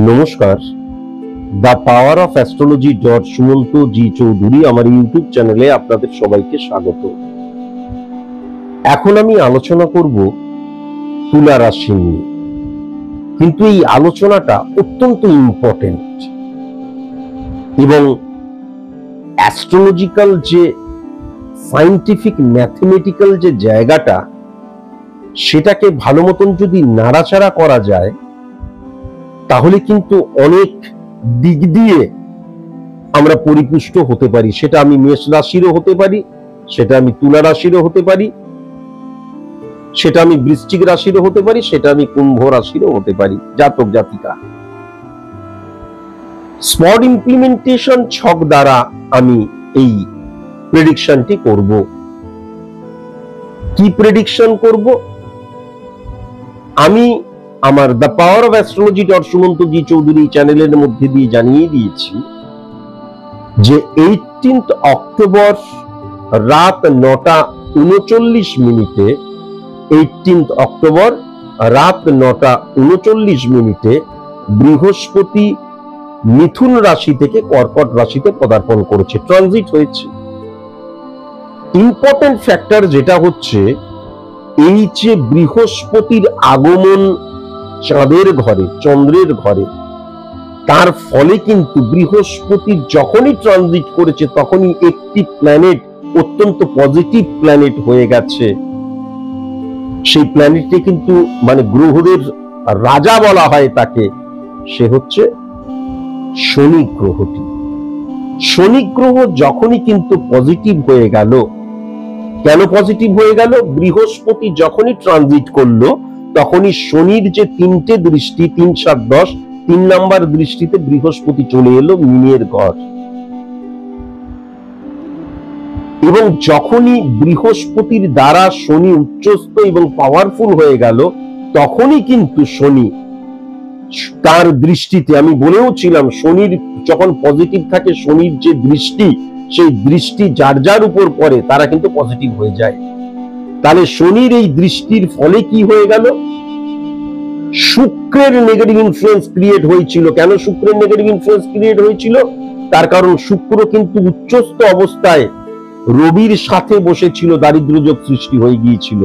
নমস্কার, the power of astrology Sumanta ji Chowdhury আমার YouTube চ্যানেলে আপনাদের সবাইকে স্বাগত। এখন আমি আলোচনা করব তুলা রাশি নিয়ে, কিন্তু এই আলোচনাটা অত্যন্ত ইম্পর্টেন্ট এবং অ্যাস্ট্রোলজিক্যাল যে সায়েন্টিফিক ম্যাথমেটিক্যাল যে জায়গাটা, সেটাকে ভালো মতন যদি নাড়াচাড়া করা যায় তাহলে কিন্তু অনেক দিক দিয়ে আমরা পরিপুষ্ট হতে পারি। সেটা আমি মেষ রাশিরও হতে পারি, সেটা আমি তুলা রাশিরও হতে পারি, সেটা আমি বৃশ্চিক রাশিরও হতে পারি, সেটা আমি কুম্ভ রাশিরও হতে পারি। জাতক জাতিকা স্পট ইমপ্লিমেন্টেশন ছক দ্বারা আমি এই প্রেডিকশনটি করব। কি প্রেডিকশন করব? আমি আমার the power of astrology Sumanta ji Chowdhury চ্যানেলের মধ্যে দিয়ে জানিয়ে দিয়েছি যে 18 অক্টোবর রাত 9:39 18 অক্টোবর রাত 9:39 বৃহস্পতি মিথুন রাশি থেকে কর্কট রাশিতে পদার্পণ করেছে, ট্রানজিট হয়েছে। ইম্পর্টেন্ট ফ্যাক্টর যেটা হচ্ছে, এই যে বৃহস্পতির আগমন চাঁদের ঘরে, চন্দ্রের ঘরে, তার ফলে কিন্তু বৃহস্পতি যখনই ট্রানজিট করেছে তখনই একটি প্ল্যানেট অত্যন্ত পজিটিভ প্ল্যানেট হয়ে গেছে। সেই প্ল্যানেটটি কিন্তু মানে গ্রহদের রাজা বলা হয় তাকে, সে হচ্ছে শনি গ্রহটি। শনি গ্রহ যখনই কিন্তু পজিটিভ হয়ে গেল, কেন পজিটিভ হয়ে গেল? বৃহস্পতি যখনই ট্রানজিট করলো তখনই শনির যে 3টে দৃষ্টি, 3, 7, 10, 3 নাম্বার দৃষ্টিতে বৃহস্পতি চলে এলো মিনের ঘর। এবং যখনই বৃহস্পতির দ্বারা শনি উচ্চস্থ এবং পাওয়ারফুল হয়ে গেল, তখনই কিন্তু শনি তার দৃষ্টিতে, আমি বলেও ছিলাম শনির যখন পজিটিভ থাকে, শনির যে দৃষ্টি, সেই দৃষ্টি যার যার উপর পড়ে তারা কিন্তু পজিটিভ হয়ে যায়। তাহলে শনির এই দৃষ্টির ফলে কি হয়ে গেল? শুক্রের নেগেটিভ ইনফ্লুয়েন্স ক্রিয়েট হয়েছিল। কেন শুক্রের নেগেটিভ ইনফ্লুয়েন্স ক্রিয়েট হয়েছিল? তার কারণ শুক্র কিন্তু উচ্চস্থ অবস্থায় রবির সাথে বসেছিল, দারিদ্র্যযোগ সৃষ্টি হয়ে গিয়েছিল।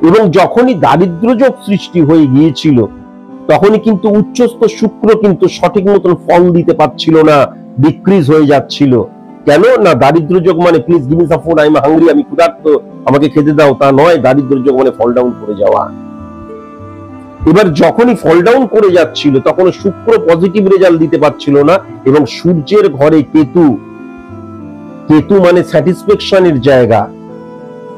এবং যখনই দারিদ্র্যযোগ সৃষ্টি হয়ে গিয়েছিল তখনই কিন্তু উচ্চস্থ শুক্র কিন্তু সঠিক মতন ফল দিতে পারছিল না, ডিক্রিজ হয়ে যাচ্ছিল। কেন না? দারিদ্র্যযোগ মানে please give me some food, I am hungry, আমি ক্ষুধার্ত, আমাকে খেতে দাও, তা নয়। দারিদ্র্যযোগ মানে ফল ডাউন করে যাওয়া। এবার যখনই ফল ডাউন করে যাচ্ছিল তখন শুক্র পজিটিভ রেজাল্ট দিতে পারছিল না, এবং সূর্যের ঘরে কেতু, কেতু মানে স্যাটিসফ্যাকশনের জায়গা।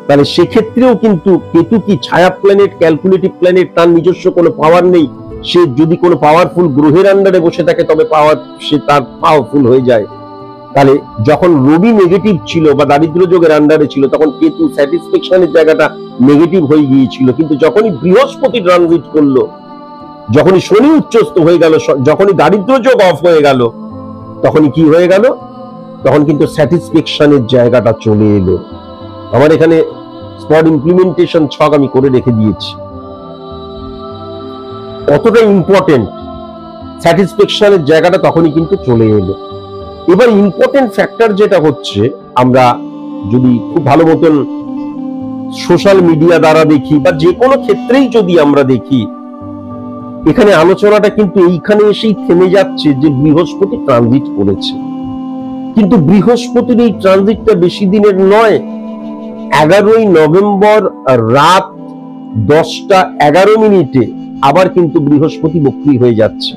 তাহলে সেক্ষেত্রেও কিন্তু কেতু কি ছায়া প্ল্যানেট, ক্যালকুলেটিভ প্ল্যানেট, তার নিজস্ব কোনো পাওয়ার নেই। সে যদি কোনো পাওয়ারফুল গ্রহের আন্ডারে বসে থাকে তবে সে তার পাওয়ারফুল হয়ে যায়। তাহলে যখন রবি নেগেটিভ ছিল বা দারিদ্র যোগের আন্ডারে ছিল তখন কেতু স্যাটিসফ্যাকশনের জায়গাটা নেগেটিভ হয়ে গিয়েছিল। কিন্তু যখনই বৃহস্পতি ট্রানজিট করলো, যখনই শনি উচ্চস্থ হয়ে গেল, যখনই দারিদ্র যোগ অফ হয়ে গেল, তখনই কি হয়ে গেল? তখন কিন্তু স্যাটিসফ্যাকশনের জায়গাটা চলে এলো। আমার এখানে স্পট ইমপ্লিমেন্টেশন ছক আমি করে রেখে দিয়েছি, কতটা ইম্পর্টেন্ট। স্যাটিসফ্যাকশনের জায়গাটা তখনই কিন্তু চলে এলো। এবার ইম্পর্টেন্ট ফ্যাক্টর যেটা হচ্ছে, আমরা যদি খুব ভালো মতন সোশ্যাল মিডিয়া দ্বারা দেখি বা যে কোনো ক্ষেত্রেই যদি আমরা দেখি, এখানে আলোচনাটা কিন্তু এইখানে এসেই থেমে যাচ্ছে যে বৃহস্পতি ট্রানজিট করেছে। কিন্তু বৃহস্পতির এই ট্রানজিটটা বেশি দিনের নয়। 11ই নভেম্বর রাত 10:11 আবার কিন্তু বৃহস্পতি বক্রী হয়ে যাচ্ছে।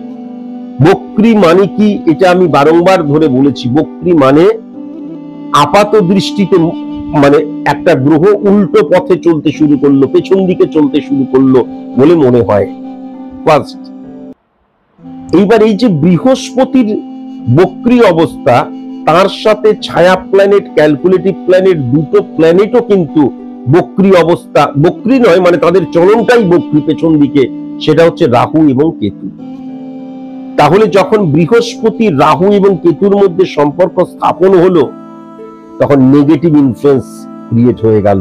বক্রী মানে কি? এটা আমি বারংবার ধরে বলেছি। বক্রী মানে আপাত দৃষ্টিতে মানে একটা গ্রহ উল্টো পথে চলতে শুরু করলো, পেছন দিকে চলতে শুরু করলো বলে মনে হয় ফার্স্ট। এইবার এই যে বৃহস্পতির বক্রী অবস্থা, তার সাথে ছায়া প্ল্যানেট, ক্যালকুলেটিভ প্ল্যানেট, দুটো প্ল্যানেটও কিন্তু বক্রী অবস্থা, বক্রী নয় মানে তাদের চলনটাই বক্রী পেছন দিকে, সেটা হচ্ছে রাহু এবং কেতু। তাহলে যখন বৃহস্পতি রাহু এবং কেতুর মধ্যে সম্পর্ক স্থাপন হলো তখন নেগেটিভ ইনফ্লুয়েন্স ক্রিয়েট হয়ে গেল।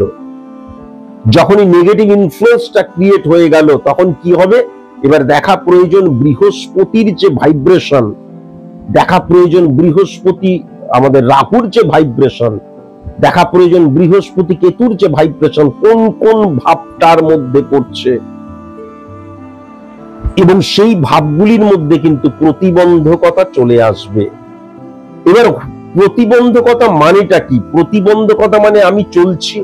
যখনই নেগেটিভ ইনফ্লুয়েন্সটা ক্রিয়েট হয়ে গেল তখন কি হবে? এবার দেখা প্রয়োজন বৃহস্পতির যে ভাইব্রেশন, দেখা প্রয়োজন বৃহস্পতি আমাদের রাহুর যে ভাইব্রেশন, দেখা প্রয়োজন বৃহস্পতি কেতুর যে ভাইব্রেশন, কোন কোন ভাবটার মধ্যে পড়ছে, এবং সেই ভাবগুলির মধ্যে কিন্তু প্রতিবন্ধকতা চলে আসবে। এবার প্রতিবন্ধকতা মানেটা কি? প্রতিবন্ধকতা মানে আমি চলছি,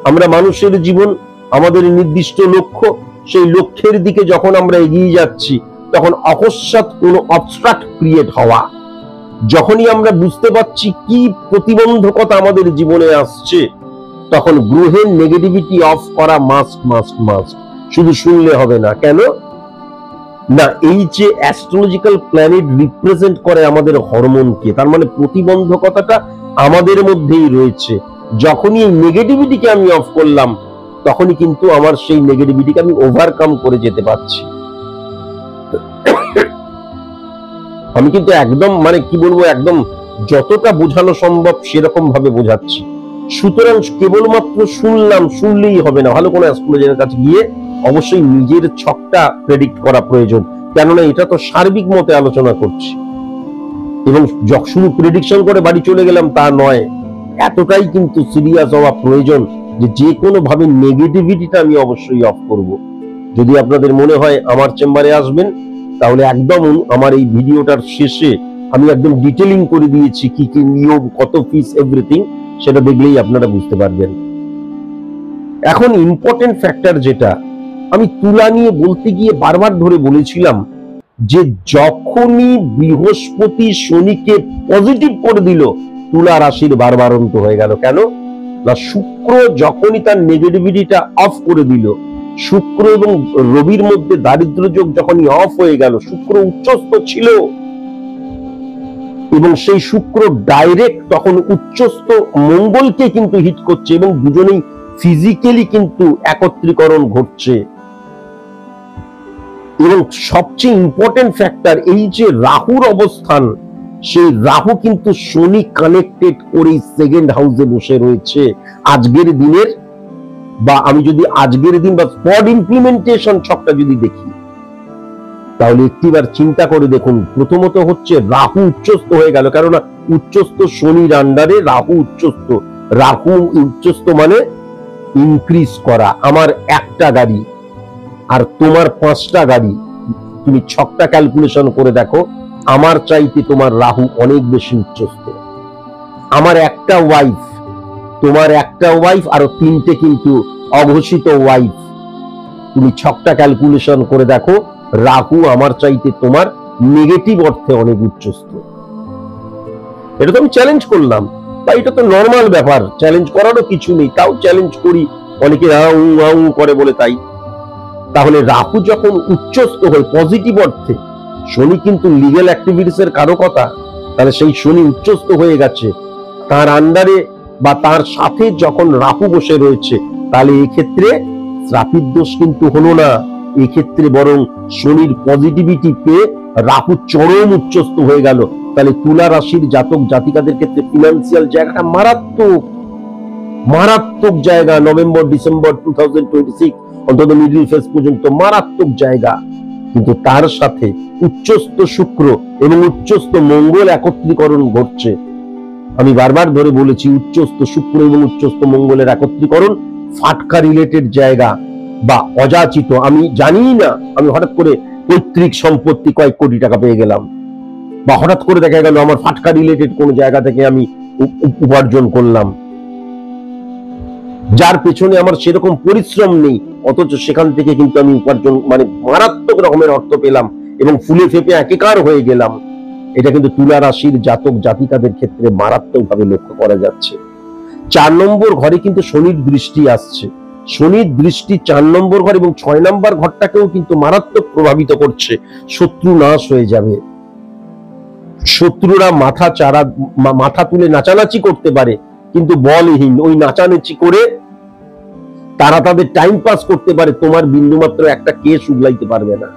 আমরা মানুষের জীবন, আমাদের নির্দিষ্ট লক্ষ্য, সেই লক্ষ্যের দিকে যখন আমরা এগিয়ে যাচ্ছি তখন অকস্মাৎ কোনো অবস্ট্রাক্ট ক্রিয়েট হওয়া, যখনই আমরা বুঝতে পারছি কি প্রতিবন্ধকতা আমাদের জীবনে আসছে, তখন গ্রহের নেগেটিভিটি অফ করা মাস্ট মাস্ট মাস্ট। শুধু শুনলে হবে না। কেন না? এই যে অ্যাস্ট্রোলজিক্যাল প্ল্যানেট রিপ্রেজেন্ট করে আমাদের হরমোনকে, তার মানে প্রতিবন্ধকতাটা আমাদের মধ্যেই রয়েছে। যখনই এই নেগেটিভিটিকে আমি অফ করলাম তখনই কিন্তু আমার সেই নেগেটিভিটিকে আমি ওভারকাম করে যেতে পারছি। আমি কিন্তু একদম মানে কি বলবো, একদম যতটা বোঝানো সম্ভব সেরকম ভাবে বোঝাচ্ছি। সুতরাং কেবলমাত্র শুনলেই হবে না, ভালো কোনো অ্যাস্ট্রোলজারের কাছে গিয়ে অবশ্যই নিজের ছকটা প্রেডিক্ট করা প্রয়োজন। কেননা এটা তো সার্বিক মতে আলোচনা করছি, এবং শুধু প্রেডিকশন করে বাড়ি চলে গেলাম তা নয়, এতটাই কিন্তু সিরিয়াস হওয়া প্রয়োজন যে কোনো ভাবে নেগেটিভিটিটা আমি অবশ্যই অফ করব। যদি আপনাদের মনে হয় আমার চেম্বারে আসবেন, তাহলে একদম আমার এই ভিডিওটার শেষে আমি একদম ডিটেলিং করে দিয়েছি কি কি নিয়ম, কত ফিস, এভরিথিং, সেটা দেখলেই আপনারা বুঝতে পারবেন। এখন ইম্পর্টেন্ট ফ্যাক্টর যেটা আমি তুলা নিয়ে বলতে গিয়ে বারবার ধরে বলেছিলাম, যে যখনই বৃহস্পতি শনিকে পজিটিভ করে দিল, তুলা রাশির বারবারন্ত হয়ে গেল। কেন না? শুক্র যখনই তার নেগেটিভিটিটা অফ করে দিল, শুক্র এবং রবির মধ্যে দারিদ্র যোগ যখনই অফ হয়ে গেল, শুক্র উচ্চস্থ ছিল এবং সেই শুক্র ডাইরেক্ট তখন উচ্চস্থ মঙ্গলকে কিন্তু হিট করছে, এবং দুজনেই ফিজিক্যালি কিন্তু একত্রীকরণ ঘটছে। এবং সবচেয়ে ইম্পর্টেন্ট ফ্যাক্টর, এই যে রাহুর অবস্থান, সেই রাহু কিন্তু শনি কানেক্টেড করে সেকেন্ড হাউসে বসে রয়েছে আজকের দিনের, বা আমি যদি আজকের দিন বা স্পট ইমপ্লিমেন্টেশন ছকটা যদি দেখি, তাহলে একটিবার চিন্তা করে দেখুন। প্রথমত হচ্ছে রাহু উচ্চস্থ হয়ে গেল, কেননা উচ্চস্থ শনির আন্ডারে রাহু উচ্চস্থ। রাহু উচ্চস্থ মানে ইনক্রিজ করা। আমার একটা গাড়ি আর তোমার 5টা গাড়ি, তুমি ছকটা ক্যালকুলেশন করে দেখো, আমার চাইতে তোমার রাহু অনেক বেশি উচ্চস্থ। আমার একটা ওয়াইফ, তোমার একটা ওয়াইফ, আরো 3টে কিন্তু অঘোষিত ওয়াইফ, তুমি ছকটা ক্যালকুলেশন করে দেখো, রাহু আমার চাইতে তোমার নেগেটিভ অর্থে অনেক উচ্চস্থ। এটা তো আমি চ্যালেঞ্জ করলাম, বা এটা তো নর্মাল ব্যাপার, চ্যালেঞ্জ করারও কিছু নেই, তাও চ্যালেঞ্জ করি, অনেকে করে বলে তাই। তাহলে রাহু যখন উচ্চস্থ হয় পজিটিভ অর্থে, শনি কিন্তু লিগ্যাল অ্যাক্টিভিটিস এর কারকতা, তাহলে সেই শনি উচ্চস্থ হয়ে গেছে, তার আন্ডারে বা তার সাথে যখন রাহু বসে রয়েছে, তাহলে এই ক্ষেত্রে শ্রাপিত দোষ কিন্তু হলো না, এই ক্ষেত্রে বরং শনির পজিটিভিটি পেয়ে রাহু চরম উচ্চস্থ হয়ে গেল। তাহলে তুলা রাশির জাতক জাতিকাদের ক্ষেত্রে ফিনান্সিয়াল জায়গাটা মারাত্মক মারাত্মক জায়গা। নভেম্বর ডিসেম্বর 2026 অন্তত মিডল ফেজ পর্যন্ত মারাত্মক জায়গা। কিন্তু তার সাথে উচ্চস্থ শুক্র এবং উচ্চস্থ মঙ্গল একত্রীকরণ ঘটছে। আমি বারবার ধরে বলেছি, উচ্চস্থ শুক্র এবং উচ্চস্থ মঙ্গলের একত্রীকরণ ফাটকা রিলেটেড জায়গা বা অযাচিত, আমি জানি না, আমি হঠাৎ করে পৈতৃক সম্পত্তি কয়েক কোটি টাকা পেয়ে গেলাম, বা হঠাৎ করে দেখা গেল আমার ফাটকা রিলেটেড কোন জায়গা থেকে আমি উপার্জন করলাম, যার পেছনে আমার সেরকম পরিশ্রম নেই, অথচ সেখান থেকে কিন্তু আমি উপার্জন মানে মারাত্মক রকমের অর্থ পেলাম এবং ফুলে ফেপে একাকার হয়ে গেলাম। এটা কিন্তু তুলা রাশির জাতক জাতিকাদের ক্ষেত্রে মারাত্মকভাবে লক্ষ্য করা যাচ্ছে। 4 নম্বর ঘরে কিন্তু শনির দৃষ্টি আসছে। শনির দৃষ্টি 4 নম্বর ঘর এবং 6 নম্বর ঘরটাকেও কিন্তু মারাত্মক প্রভাবিত করছে। শত্রু নাশ হয়ে যাবে, শত্রুরা মাথা তুলে নাচানাচি করতে পারে, কিন্তু বলহীন, ওই নাচানাচি করে তারা তাদের টাইম পাস করতে পারে, তোমার বিন্দুমাত্র একটা কেস উগলাইতে পারবে না।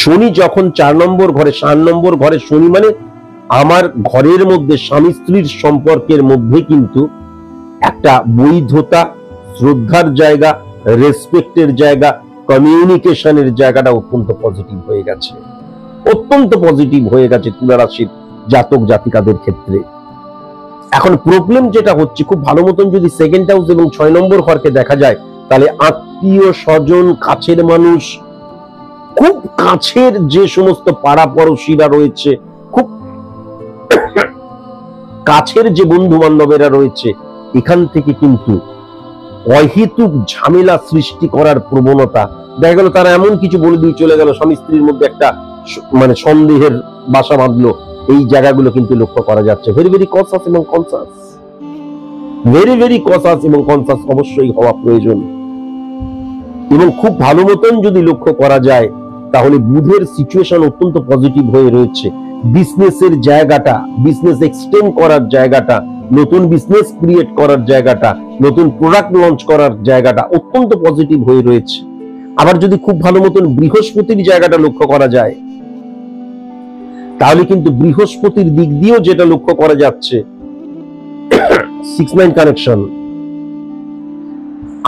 শনি যখন 4 নম্বর ঘরে, 7 নম্বর ঘরে শনি মানে আমার ঘরের মধ্যে স্বামী স্ত্রীর সম্পর্কের মধ্যে কিন্তু একটা বৈধতা, শ্রদ্ধার জায়গা, রেসপেক্টের জায়গা, কমিউনিকেশনের জায়গাটা অত্যন্ত পজিটিভ হয়ে গেছে, অত্যন্ত পজিটিভ হয়ে গেছে তুলা রাশির জাতক জাতিকাদের ক্ষেত্রে। এখন প্রবলেম যেটা হচ্ছে, খুব ভালো মতন যদি সেকেন্ড হাউস এবং 6 নম্বর ঘরকে দেখা যায়, তাহলে আত্মীয় স্বজন, কাছের মানুষ, খুব কাছের যে সমস্ত পাড়া পড়শিরা রয়েছে, খুব কাছের যে বন্ধু বান্ধবেরা রয়েছে, এখান থেকে কিন্তু অহেতুক ঝামেলা সৃষ্টি করার প্রবণতা দেখা গেল। তারা এমন কিছু বলে দিয়ে চলে গেল, স্বামী স্ত্রীর মধ্যে একটা মানে সন্দেহের বাসা বাঁধলো। এই জায়গাগুলো কিন্তু লক্ষ্য করা যাচ্ছে। ভেরি ভেরি কনসাস এবং কনসাস, ভেরি ভেরি কনসাস এবং কনসাস অবশ্যই হওয়া প্রয়োজন। এবং খুব ভালো মতন যদি লক্ষ্য করা যায়, তাহলে বুধের সিচুয়েশন অত্যন্ত পজিটিভ হয়ে রয়েছে। বিজনেসের জায়গাটা, বিজনেস এক্সটেন্ড করার জায়গাটা, নতুন বিজনেস ক্রিয়েট করার জায়গাটা, নতুন প্রোডাক্ট লঞ্চ করার জায়গাটা অত্যন্ত পজিটিভ হয়ে রয়েছে। আবার যদি খুব ভালো মতন বৃহস্পতির জায়গাটা লক্ষ্য করা যায়, তাহলে কিন্তু বৃহস্পতির দিক দিয়েও যেটা লক্ষ্য করা যাচ্ছে, 6-9 কানেকশন,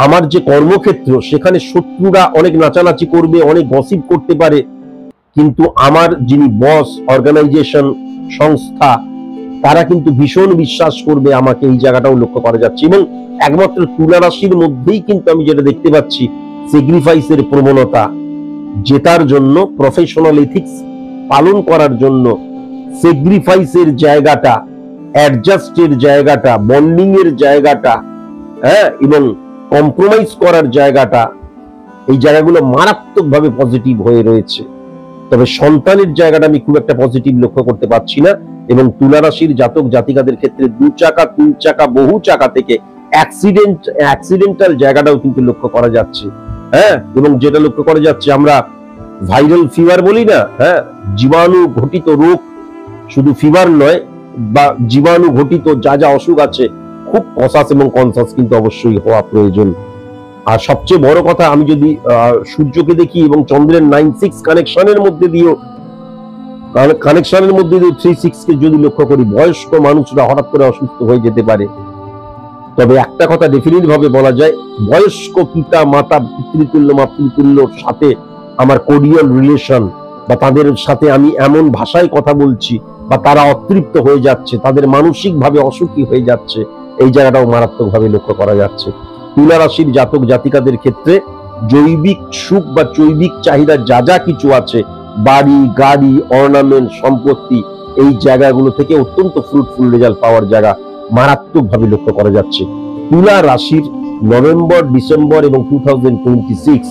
আমার যে কর্মক্ষেত্র সেখানে শত্রুরা অনেক নাচানাচি করবে, অনেক গসিপ করতে পারে, কিন্তু আমার যিনি বস, অর্গানাইজেশন, সংস্থা, তারা কিন্তু ভীষণ বিশ্বাস করবে আমাকে। এই জায়গাটাও লক্ষ্য করা যাচ্ছে। এবং একমাত্র তুলা রাশির মধ্যেই কিন্তু আমি যেটা দেখতে পাচ্ছি, স্যাক্রিফাইসের প্রবণতা, জেতার জন্য, প্রফেশনাল এথিক্স পালন করার জন্য স্যাক্রিফাইসের জায়গাটা, অ্যাডজাস্টের জায়গাটা, বন্ডিং এর জায়গাটা, হ্যাঁ, এবং কম্প্রোমাইজ করার জায়গাটা, এই জায়গাগুলো মারাত্মকভাবে পজিটিভ হয়ে রয়েছে। তবে সন্তানের জায়গাটা আমি খুব একটা পজিটিভ লক্ষ্য করতে পারছি না। এবং তুলা রাশির জাতক জাতিকাদের ক্ষেত্রে 2 চাকা, 3 চাকা, বহু চাকা থেকে অ্যাক্সিডেন্টাল জায়গাটাও কিন্তু লক্ষ্য করা যাচ্ছে। হ্যাঁ, এবং যেটা লক্ষ্য করা যাচ্ছে, আমরা ভাইরাল ফিভার বলি না, হ্যাঁ, জীবাণু ঘটিত রোগ, শুধু ফিভার নয়, বা জীবাণু ঘটিত যা যা অসুখ আছে, খুব কনসাস এবং কনসাস কিন্তু অবশ্যই হওয়া প্রয়োজন। আর সবচেয়ে বড় কথা, আমি যদি সূর্যকে দেখি এবং চন্দ্রের 9-6 কানেকশনের মধ্যে দিয়েও 3-6 কে যদি লক্ষ্য করি, বয়স্ক মানুষরা হঠাৎ করে অসুস্থ হয়ে যেতে পারে। তবে একটা কথা ডেফিনিট ভাবে বলা যায়, বয়স্ক পিতা মাতা, পিতৃতুল্য মাতৃতুল্যর সাথে আমার কোরিয়াল রিলেশন, বা তাদের সাথে আমি এমন ভাষায় কথা বলছি, বা তারা অতৃপ্ত হয়ে যাচ্ছে, তাদের মানসিক ভাবে অসুখী হয়ে যাচ্ছে, এই জায়গাটাও মারাত্মকভাবে লক্ষ্য করা যাচ্ছে। তুলা রাশির জাতক জাতিকাদের ক্ষেত্রে জৈবিক সুখ বা জৈবিক চাহিদা যা যা কিছু আছে, বাড়ি, গাড়ি, অর্নামেন্ট, সম্পত্তি, এই জায়গাগুলো থেকে অত্যন্ত ফ্রুটফুল রেজাল্ট পাওয়ার জায়গা মারাত্মকভাবে লক্ষ্য করা যাচ্ছে। তুলা রাশির নভেম্বর, ডিসেম্বর এবং 2026,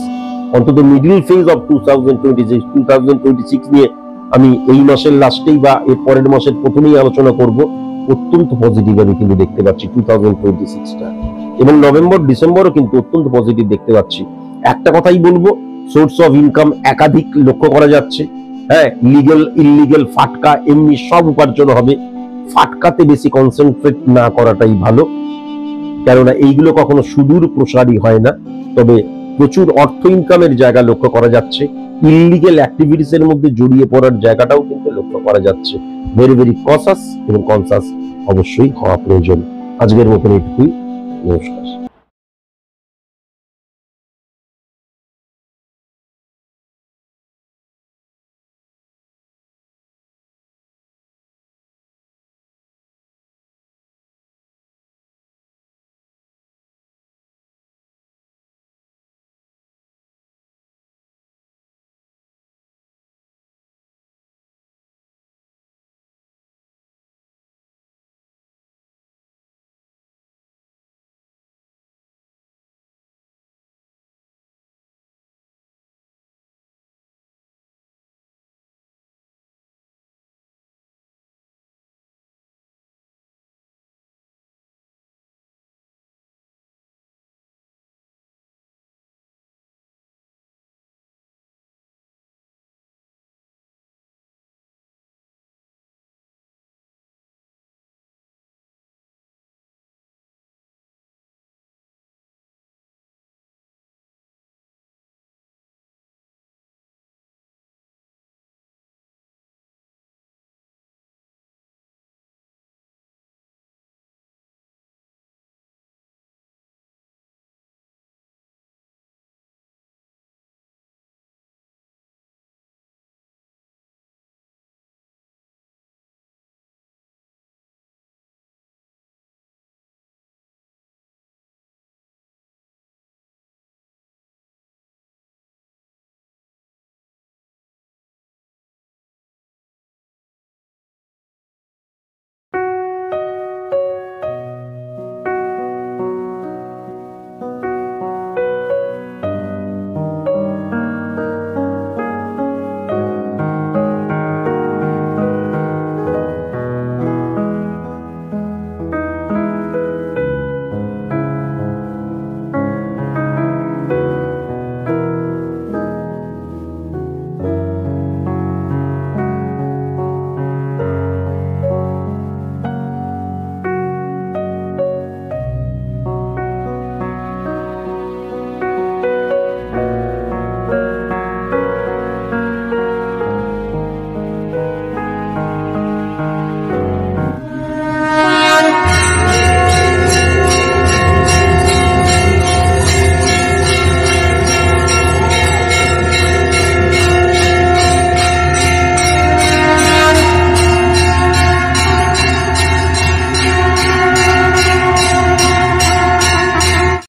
অন্তত মিডল ফেজ অফ 2026 নিয়ে আমি এই মাসের লাস্টেই বা এর পরের মাসের প্রথমেই আলোচনা করব। অত্যন্ত পজিটিভ আমি কিন্তু দেখতে পাচ্ছি 2026টা, এবং নভেম্বর ডিসেম্বরও কিন্তু অত্যন্ত পজিটিভ দেখতে পাচ্ছি। একটা কথাই বলবো, সোর্স অফ ইনকাম একাধিক লক্ষ্য করা যাচ্ছে। হ্যাঁ, লিগ্যাল ইললিগ্যাল ফাটকা এমনি সব উপার্জন হবে। ফাটকাতে বেশি কনসেন্ট্রেট না করাটাই ভালো, কেননা এইগুলো কখনো সুদূর প্রসারী হয় না। তবে প্রচুর অর্থ ইনকামের জায়গা লক্ষ্য করা যাচ্ছে। ইললিগ্যাল অ্যাক্টিভিটিস এর মধ্যে জড়িয়ে পড়ার জায়গাটাও কিন্তু লক্ষ্য করা যাচ্ছে। ভেরি ভেরি কনসাস এবং কনসাস অবশ্যই হওয়া প্রয়োজন। আজকের মতন এইটুকুই। নমস্কার।